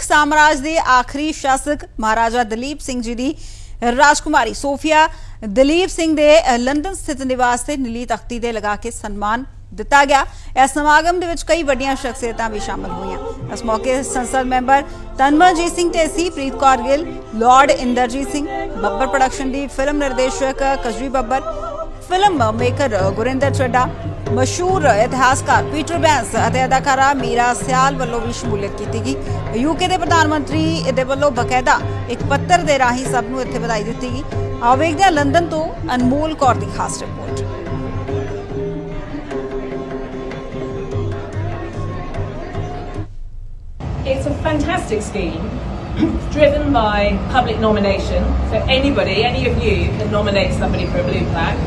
साम्राज के आखिरी शासक महाराजा दलीप सिंह जी की राजकुमारी सोफिया दुलीप सिंह के लंदन स्थित निवास से नीली तख्ती ते लगा के सन्मान दिता गया। इस समागम के कई वड्डियां शख्सियतां भी शामिल हुई। इस मौके संसद मैंबर तनमनजीत सिंह ढेसी, प्रीत कौर गिल, लॉर्ड इंदरजीत सिंह, बब्बर प्रोडक्शन की फिल्म निर्देशक कजरी बब्बर, फिल्म मेकर गुरिंदर चड्डा, मशहूर इतिहासकार पीटर बैंस ਅਤੇ अदाकारा मीरा सियाल ਵੱਲੋਂ भी शमूलियत की गई। यूके के प्रधानमंत्री ਦੇ ਵੱਲੋਂ बकायदा एक पत्र ਦੇ ਰਾਹੀਂ ਸਭ ਨੂੰ ਇੱਥੇ ਵਧਾਈ ਦਿੱਤੀ ਗਈ। ਆਓ ਵੇਖਦੇ ਹਾਂ ਲੰਡਨ ਤੋਂ ਅਨਮੋਲ ਕੌਰ ਦੀ ਖਾਸ report. It's a fantastic scheme driven by public nomination. So anybody, any of you can nominate somebody for a blue plaque.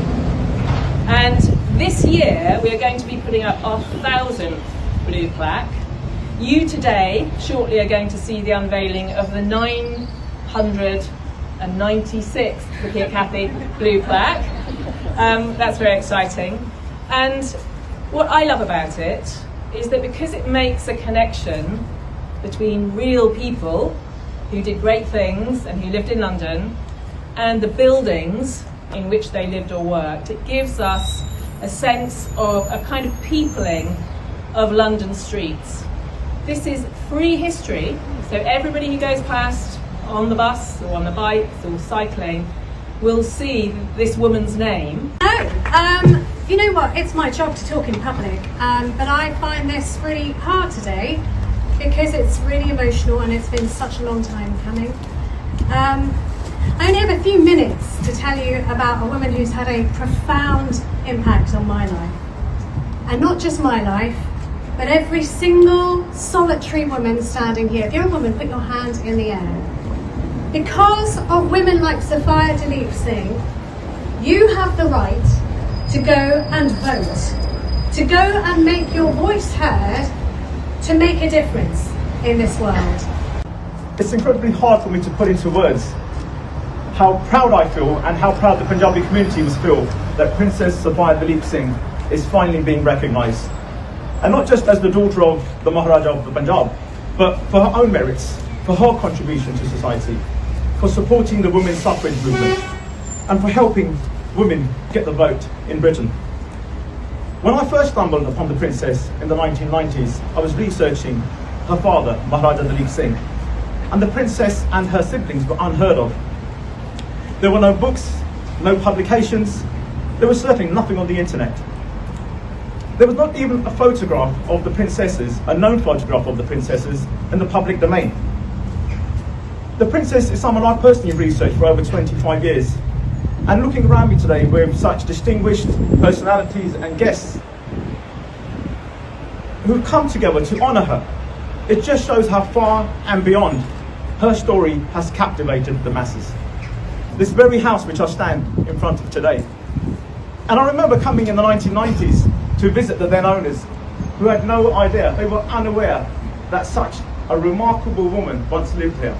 And this year we are going to be putting up our 1,000th blue plaque. You today shortly are going to see the unveiling of the 996th, looking at Kathy, blue plaque. That's very exciting. And what I love about it is that because it makes a connection between real people who did great things and who lived in London and the buildings in which they lived or worked, it gives us a sense of a kind of peopling of London streets. This is free history, so everybody who goes past on the bus or on the bikes or cycling will see this woman's name. You know what, it's my job to talk in public, but I find this really hard today because it's really emotional and it's been such a long time coming. I only have a few minutes to tell you about a woman who's had a profound impact on my life. And not just my life, but every single solitary woman standing here. If you're a woman, put your hand in the air. Because of women like Sophia Duleep Singh, you have the right to go and vote, to go and make your voice heard, to make a difference in this world. It's incredibly hard for me to put into words how proud I feel and how proud the Punjabi community must feel that Princess Sophia Duleep Singh is finally being recognised. And not just as the daughter of the Maharja of the Punjab, but for her own merits, for her contribution to society, for supporting the women's suffrage movement, and for helping women get the vote in Britain. When I first stumbled upon the princess in the 1990s, I was researching her father, Maharja Duleep Singh, and the princess and her siblings were unheard of. There were no books, no publications, there was certainly nothing on the internet. There was not even a photograph of the princesses, a known photograph of the princesses, in the public domain. The princess is someone I've personally researched for over 25 years. And looking around me today with such distinguished personalities and guests who've come together to honour her, it just shows how far and beyond her story has captivated the masses. This very house which I stand in front of today. And I remember coming in the 1990s to visit the then owners who had no idea, they were unaware that such a remarkable woman once lived here.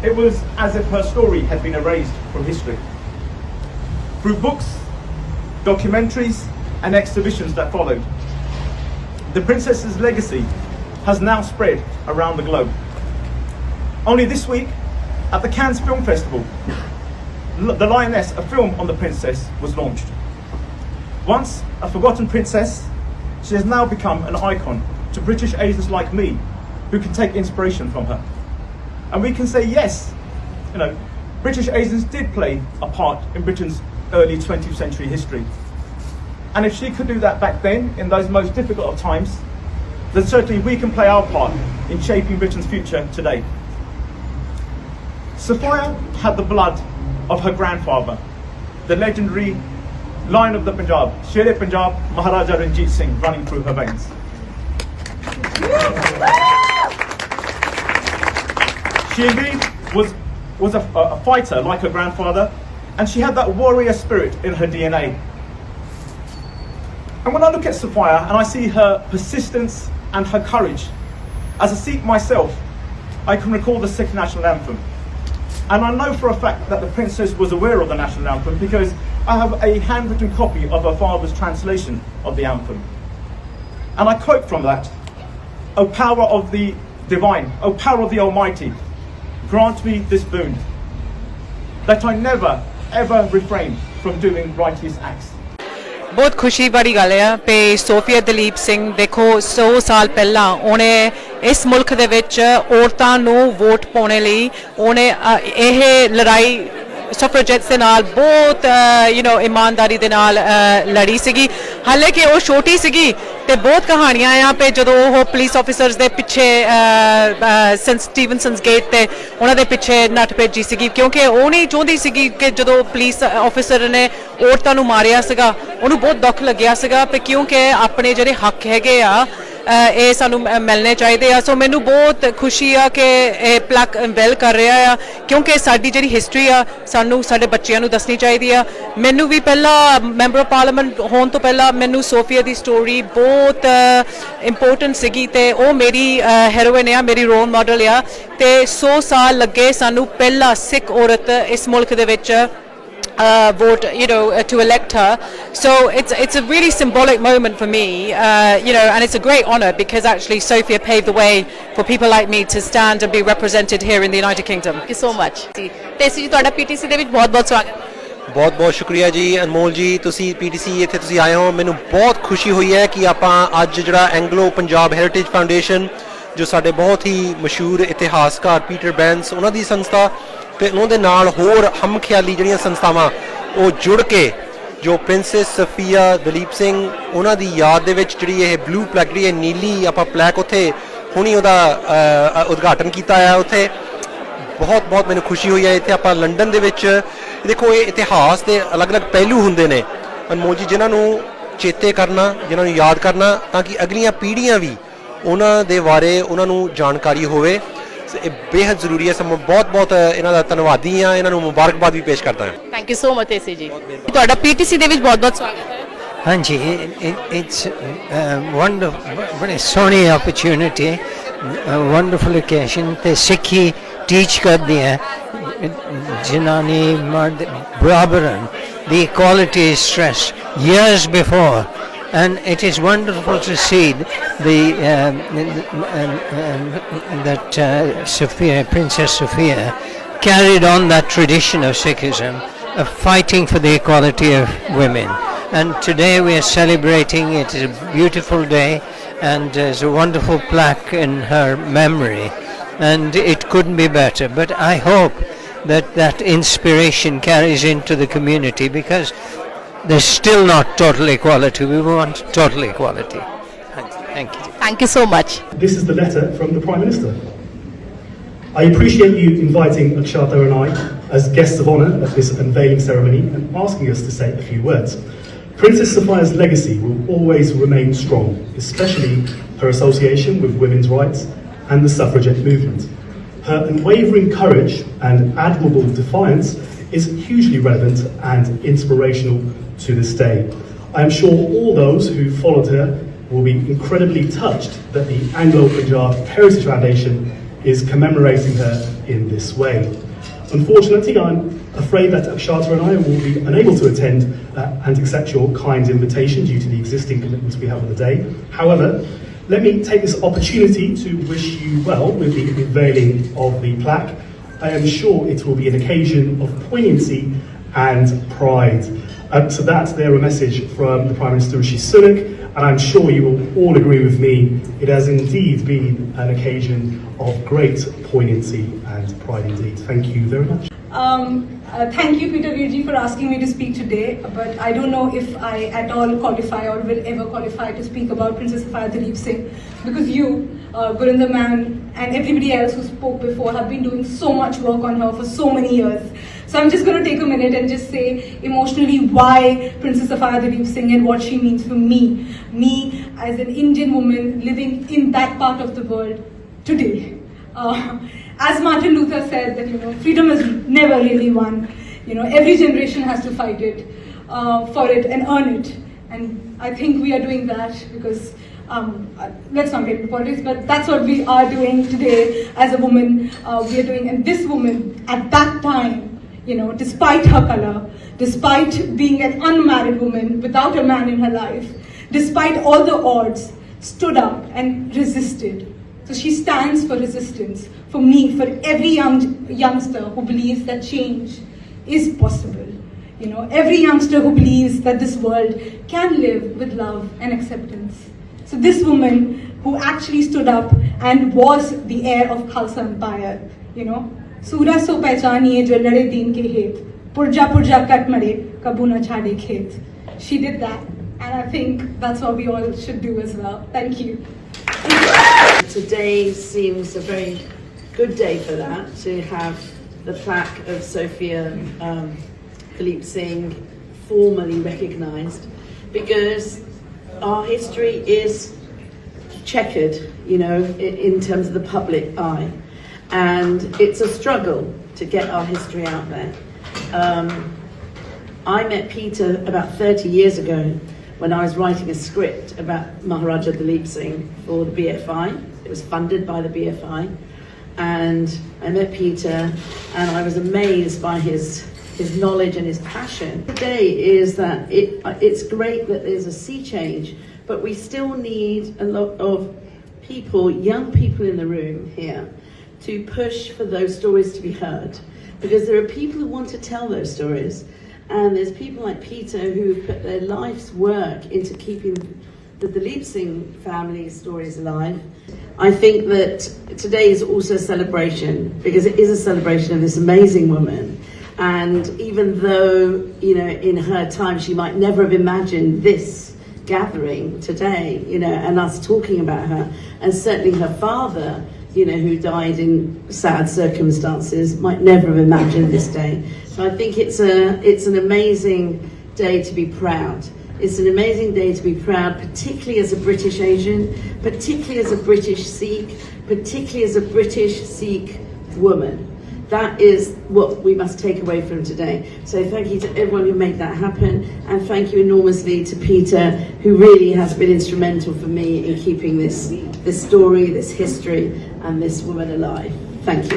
It was as if her story had been erased from history. Through books, documentaries and exhibitions that followed, the princess's legacy has now spread around the globe. Only this week, at the Cannes Film Festival, The Lioness, a film on the princess, was launched. Once a forgotten princess, she has now become an icon to British Asians like me who can take inspiration from her. And we can say yes, British Asians did play a part in Britain's early 20th century history. And if she could do that back then, in those most difficult of times, then certainly we can play our part in shaping Britain's future today. Sophia had the blood of her grandfather, the legendary Lion of the Punjab, Sher Punjab, Maharja Ranjit Singh, running through her veins. She indeed was a fighter like her grandfather, and she had that warrior spirit in her DNA. And when I look at Sophia and I see her persistence and her courage, as a Sikh myself, I can recall the Sikh national anthem. And I know for a fact that the princess was aware of the national anthem because I have a handwritten copy of her father's translation of the anthem. And I quote from that, "O power of the divine, O power of the Almighty, grant me this boon, that I never ever refrain from doing righteous acts. ਬਹੁਤ ਖੁਸ਼ੀ ਵਾਲੀ ਗੱਲ ਹੈ ਕਿ Sophia Dalip Singh ਦੇਖੋ 100 ਸਾਲ ਪਹਿਲਾਂ ਉਹਨੇ ਇਸ ਮੁਲਕ ਦੇ ਵਿੱਚ ਔਰਤਾਂ ਨੂੰ ਵੋਟ ਪਾਉਣ ਲਈ ਉਹਨੇ ਇਹ ਲੜਾਈ ਸਫਰਜੈਟਸ ਦੇ ਨਾਲ ਬਹੁਤ ਇਮਾਨਦਾਰੀ ਦੇ ਨਾਲ ਲੜੀ ਸੀਗੀ। ਹਾਲਾਂਕਿ ਉਹ ਛੋਟੀ ਸੀਗੀ ਤੇ ਬਹੁਤ ਕਹਾਣੀਆਂ ਆ ਪੇ ਜਦੋਂ ਉਹ ਪੁਲਿਸ ਆਫੀਸਰਸ ਦੇ ਪਿੱਛੇ ਸੈਂਟ ਸਟੀਵਨਸਨਸ ਗੇਟ ਤੇ ਉਹਨਾਂ ਦੇ ਪਿੱਛੇ ਨੱਠ ਭੇਜੀ ਸੀਗੀ ਕਿਉਂਕਿ ਉਹ ਨਹੀਂ ਚਾਹੁੰਦੀ ਸੀਗੀ ਕਿ ਜਦੋਂ ਪੁਲਿਸ ਆਫੀਸਰ ਨੇ ਔਰਤਾਂ ਨੂੰ ਮਾਰਿਆ ਸੀਗਾ ਉਹਨੂੰ ਬਹੁਤ ਦੁੱਖ ਲੱਗਿਆ ਸੀਗਾ ਕਿ ਕਿਉਂਕਿ ਆਪਣੇ ਜਿਹੜੇ ਹੱਕ ਹੈਗੇ ਆ ਇਹ ਸਾਨੂੰ ਮਿਲਣੇ ਚਾਹੀਦੇ ਆ। ਸੋ ਮੈਨੂੰ ਬਹੁਤ ਖੁਸ਼ੀ ਆ ਕਿ ਇਹ ਪਲੱਕ ਵੈਲ ਕਰ ਰਿਹਾ ਆ ਕਿਉਂਕਿ ਸਾਡੀ ਜਿਹੜੀ ਹਿਸਟਰੀ ਆ ਸਾਨੂੰ ਸਾਡੇ ਬੱਚਿਆਂ ਨੂੰ ਦੱਸਣੀ ਚਾਹੀਦੀ ਆ। ਮੈਨੂੰ ਵੀ ਪਹਿਲਾਂ ਮੈਂਬਰ ਆਫ ਪਾਰਲੀਮੈਂਟ ਹੋਣ ਤੋਂ ਪਹਿਲਾਂ ਮੈਨੂੰ ਸੋਫੀਆ ਦੀ ਸਟੋਰੀ ਬਹੁਤ ਇੰਪੋਰਟੈਂਟ ਸੀਗੀ ਤੇ ਉਹ ਮੇਰੀ ਹੈਰੋਇਨ ਆ, ਮੇਰੀ ਰੋਲ ਮਾਡਲ ਆ ਤੇ 100 ਸਾਲ ਲੱਗੇ ਸਾਨੂੰ ਪਹਿਲਾ ਸਿੱਖ ਔਰਤ ਇਸ ਮੁਲਕ ਦੇ ਵਿੱਚ vote, to elect her. So it's a really symbolic moment for me, and it's a great honour because actually Sophia paved the way for people like me to stand and be represented here in the United Kingdom. Thank you so much. ਤੇਸੀ ਜੀ ਤੁਹਾਡਾ PTC ਦੇ ਵਿੱਚ ਬਹੁਤ-ਬਹੁਤ ਸਵਾਗਤ। ਬਹੁਤ-ਬਹੁਤ ਸ਼ੁਕਰੀਆ ਜੀ ਅਨਮੋਲ ਜੀ, ਤੁਸੀਂ ਪੀਟੀਸੀ ਇੱਥੇ ਤੁਸੀਂ ਆਏ ਹੋ। ਮੈਨੂੰ ਬਹੁਤ ਖੁਸ਼ੀ ਹੋਈ ਹੈ ਕਿ ਆਪਾਂ ਅੱਜ ਜਿਹੜਾ ਐਂਗਲੋ ਪੰਜਾਬ ਹੈਰੀਟੇਜ ਫਾਊਂਡੇਸ਼ਨ ਜੋ ਸਾਡੇ ਬਹੁਤ ਹੀ ਮਸ਼ਹੂਰ ਇਤਿਹਾਸਕਾਰ ਪੀਟਰ ਬੈਂਸ ਉਹਨਾਂ ਦੀ ਸੰਸਥਾ ਤੇ ਉਹਨਾਂ ਦੇ ਨਾਲ ਹੋਰ ਹਮਖਿਆਲੀ ਜਿਹੜੀਆਂ ਸੰਸਥਾਵਾਂ ਉਹ ਜੁੜ ਕੇ ਜੋ ਪ੍ਰਿੰਸੈਸ ਸਫੀਆ ਦਲੀਪ ਸਿੰਘ ਉਹਨਾਂ ਦੀ ਯਾਦ ਦੇ ਵਿੱਚ ਜਿਹੜੀ ਇਹ ਬਲੂ ਪਲੈਕ ਜਿਹੜੀ ਨੀਲੀ ਆਪਾਂ ਪਲੈਕ ਉੱਥੇ ਹੁਣੀ ਉਹਦਾ ਉਦਘਾਟਨ ਕੀਤਾ ਹੈ। ਉੱਥੇ ਬਹੁਤ ਮੈਨੂੰ ਖੁਸ਼ੀ ਹੋਈ ਹੈ। ਇੱਥੇ ਆਪਾਂ ਲੰਡਨ ਦੇ ਵਿੱਚ ਦੇਖੋ ਇਹ ਇਤਿਹਾਸ ਦੇ ਅਲੱਗ-ਅਲੱਗ ਪਹਿਲੂ ਹੁੰਦੇ ਨੇ ਅਨਮੋਲ ਜੀ ਜਿਨ੍ਹਾਂ ਨੂੰ ਚੇਤੇ ਕਰਨਾ, ਜਿਨ੍ਹਾਂ ਨੂੰ ਯਾਦ ਕਰਨਾ ਤਾਂ ਕਿ ਅਗਲੀਆਂ ਪੀੜ੍ਹੀਆਂ ਵੀ ਉਹਨਾਂ ਦੇ ਬਾਰੇ ਉਹਨਾਂ ਨੂੰ ਜਾਣਕਾਰੀ ਹੋਵੇ। ਇਹ ਬੇहद ਜ਼ਰੂਰੀ ਹੈ। ਸਭ ਬਹੁਤ ਇਹਨਾਂ ਦਾ ਧੰਨਵਾਦੀ ਆ, ਇਹਨਾਂ ਨੂੰ ਮੁਬਾਰਕਬਾਦ ਵੀ ਪੇਸ਼ ਕਰਦਾ ਹਾਂ। ਥੈਂਕ ਯੂ ਸੋ ਮਚ ਤੇਸੀ ਜੀ, ਤੁਹਾਡਾ ਪੀਟੀਸੀ ਦੇ ਵਿੱਚ ਬਹੁਤ-ਬਹੁਤ ਸਵਾਗਤ ਹੈ। हाँ जी, it's wonderful, बड़ी सोहनी opportunity, a wonderful occasion ते सिक्खी teach करदी है जनानी मर्द बराबरन, the equality is stressed years before, and it is wonderful to see that Princess Sophia carried on that tradition of Sikhism of fighting for the equality of women. And today we are celebrating. It is a beautiful day and there's a wonderful plaque in her memory, and it couldn't be better. But I hope that inspiration carries into the community, because there's still not total equality. We want total equality. Thank you. Thank you so much. This is the letter from the Prime Minister. I appreciate you inviting Akshata and I as guests of honour at this unveiling ceremony and asking us to say a few words. Princess Sophia's legacy will always remain strong, especially her association with women's rights and the suffragette movement. Her unwavering courage and admirable defiance is hugely relevant and inspirational to this day. I am sure all those who followed her will be incredibly touched that the Anglo-Punjab Heritage Foundation is commemorating her in this way. Unfortunately, I'm afraid that Akshata and I will be unable to attend and accept your kind invitation due to the existing commitments we have on the day. However, let me take this opportunity to wish you well with the unveiling of the plaque. I am sure it will be an occasion of poignancy and pride. To that, there a message from the Prime Minister Rishi Sunak, and I'm sure you will all agree with me. It has indeed been an occasion of great poignancy and pride indeed. Thank you very much. Thank you, Peter Virji, for asking me to speak today, but I don't know if I at all qualify or will ever qualify to speak about Princess Sophia Duleep Singh, because you, Gurinder Man, and everybody else who spoke before have been doing so much work on her for so many years. So I'm just going to take a minute and just say emotionally why Princess Sophia Duleep Singh and what she means for me as an Indian woman living in that part of the world today. As Martin Luther said, that freedom is never really won. Every generation has to fight it for it and earn it. And I think we are doing that because let's not get into politics, but that's what we are doing today as a woman. We are doing, and this woman at that time, despite her color, despite being an unmarried woman without a man in her life, despite all the odds, stood up and resisted So she stands for resistance, for me, for every youngster who believes that change is possible. You know, every youngster who believes that this world can live with love and acceptance. So this woman who actually stood up and was the heir of Khalsa Empire, you know, Sura so pehchaniye jo lade deen ke het, purja purja kat mare, kabu na chhade khet. She did that, and I think that's what we all should do as well. Thank you. Today seems a very good day for that, to have the plaque of Sophia Duleep Singh formally recognised, because our history is checkered, you know, in terms of the public eye, and it's a struggle to get our history out there. I met Peter about 30 years ago when I was writing a script about Maharja Duleep Singh for the BFI. It was funded by the BFI, and I met Peter and I was amazed by his knowledge and his passion. Today is that it's great that there's a sea change, but we still need a lot of people, young people in the room here, to push for those stories to be heard, because there are people who want to tell those stories, and there's people like Peter who have put their life's work into keeping the Duleep Singh family stories alive. I think that today is also a celebration, because it is a celebration of this amazing woman. And even though, you know, in her time she might never have imagined this gathering today, you know, and us talking about her, and certainly her father, you know, who died in sad circumstances, might never have imagined this day. So I think it's an amazing day to be proud. It's an amazing day to be proud, particularly as a British Asian, particularly as a British Sikh, particularly as a British Sikh woman. That is what we must take away from today. So thank you to everyone who made that happen, and thank you enormously to Peter, who really has been instrumental for me in keeping this story, this history, and this woman alive. Thank you.